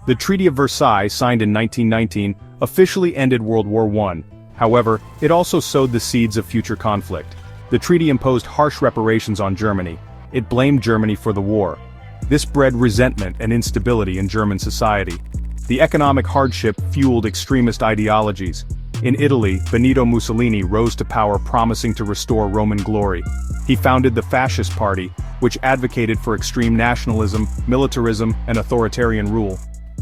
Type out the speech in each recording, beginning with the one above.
The Treaty of Versailles, signed in 1919, officially ended World War I. However, it also sowed the seeds of future conflict. The treaty imposed harsh reparations on Germany. It blamed Germany for the war. This bred resentment and instability in German society. The economic hardship fueled extremist ideologies. In Italy, Benito Mussolini rose to power, promising to restore Roman glory. He founded the Fascist Party, which advocated for extreme nationalism, militarism, and authoritarian rule.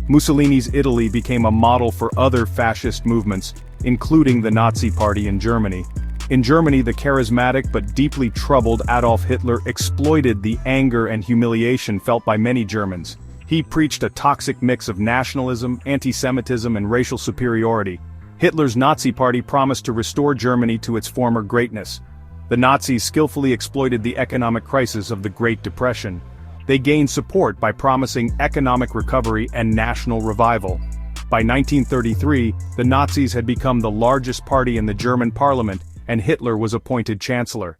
Mussolini's Italy became a model for other fascist movements, including the Nazi Party in Germany. In Germany, the charismatic but deeply troubled Adolf Hitler exploited the anger and humiliation felt by many Germans. He preached a toxic mix of nationalism, anti-Semitism, and racial superiority. Hitler's Nazi Party promised to restore Germany to its former greatness. The Nazis skillfully exploited the economic crisis of the Great Depression. They gained support by promising economic recovery and national revival. By 1933, the Nazis had become the largest party in the German parliament, and Hitler was appointed chancellor.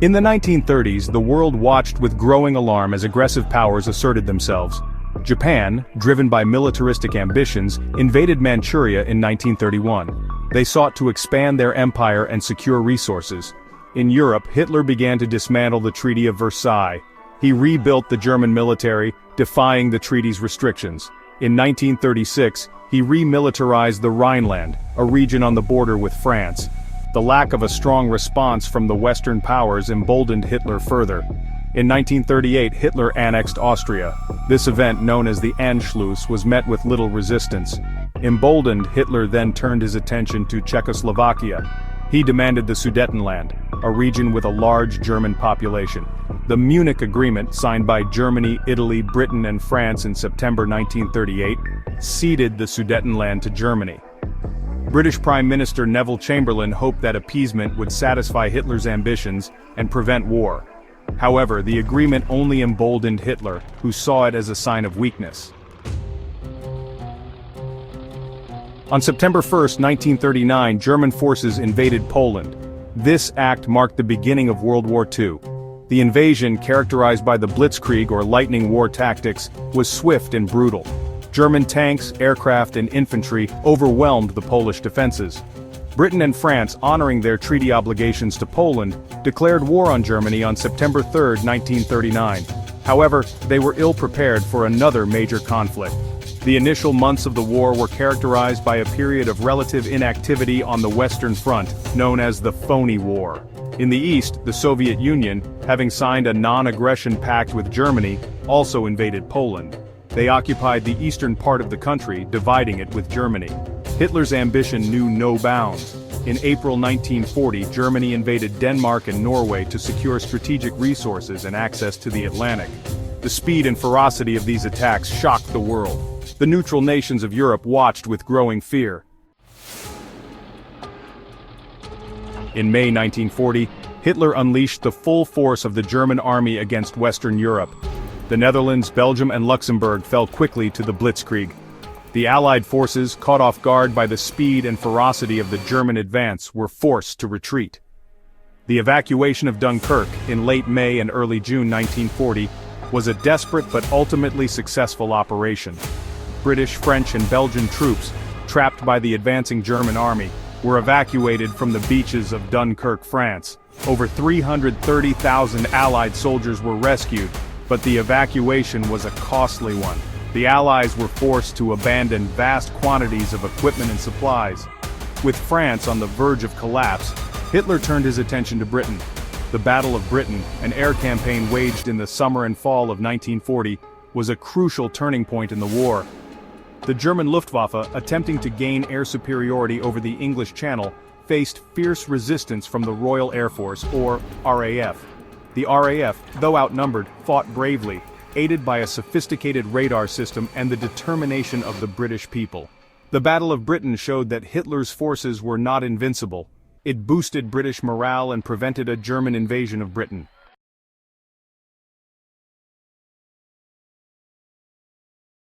In the 1930s, the world watched with growing alarm as aggressive powers asserted themselves. Japan, driven by militaristic ambitions, invaded Manchuria in 1931. They sought to expand their empire and secure resources. In Europe, Hitler began to dismantle the Treaty of Versailles. He rebuilt the German military, defying the treaty's restrictions. In 1936, he remilitarized the Rhineland, a region on the border with France. The lack of a strong response from the Western powers emboldened Hitler further. In 1938, Hitler annexed Austria. This event, known as the Anschluss, was met with little resistance. Emboldened, Hitler then turned his attention to Czechoslovakia. He demanded the Sudetenland, a region with a large German population. The Munich Agreement, signed by Germany, Italy, Britain, and France in September 1938, ceded the Sudetenland to Germany. British Prime Minister Neville Chamberlain hoped that appeasement would satisfy Hitler's ambitions and prevent war. However, the agreement only emboldened Hitler, who saw it as a sign of weakness. On September 1, 1939, German forces invaded Poland. This act marked the beginning of World War II. The invasion, characterized by the Blitzkrieg or lightning war tactics, was swift and brutal. German tanks, aircraft, and infantry overwhelmed the Polish defenses. Britain and France, honoring their treaty obligations to Poland, declared war on Germany on September 3, 1939. However, they were ill-prepared for another major conflict. The initial months of the war were characterized by a period of relative inactivity on the Western Front, known as the Phony War. In the East, the Soviet Union, having signed a non-aggression pact with Germany, also invaded Poland. They occupied the eastern part of the country, dividing it with Germany. Hitler's ambition knew no bounds. In April 1940, Germany invaded Denmark and Norway to secure strategic resources and access to the Atlantic. The speed and ferocity of these attacks shocked the world. The neutral nations of Europe watched with growing fear. In May 1940, Hitler unleashed the full force of the German army against Western Europe. The Netherlands, Belgium, and Luxembourg fell quickly to the Blitzkrieg. The Allied forces, caught off guard by the speed and ferocity of the German advance, were forced to retreat. The evacuation of Dunkirk in late May and early June 1940 was a desperate but ultimately successful operation. British, French, and Belgian troops, trapped by the advancing German army, were evacuated from the beaches of Dunkirk, France. Over 330,000 Allied soldiers were rescued, but the evacuation was a costly one. The Allies were forced to abandon vast quantities of equipment and supplies. With France on the verge of collapse, Hitler turned his attention to Britain. The Battle of Britain, an air campaign waged in the summer and fall of 1940, was a crucial turning point in the war. The German Luftwaffe, attempting to gain air superiority over the English Channel, faced fierce resistance from the Royal Air Force, or RAF. The RAF, though outnumbered, fought bravely, aided by a sophisticated radar system and the determination of the British people. The Battle of Britain showed that Hitler's forces were not invincible. It boosted British morale and prevented a German invasion of Britain.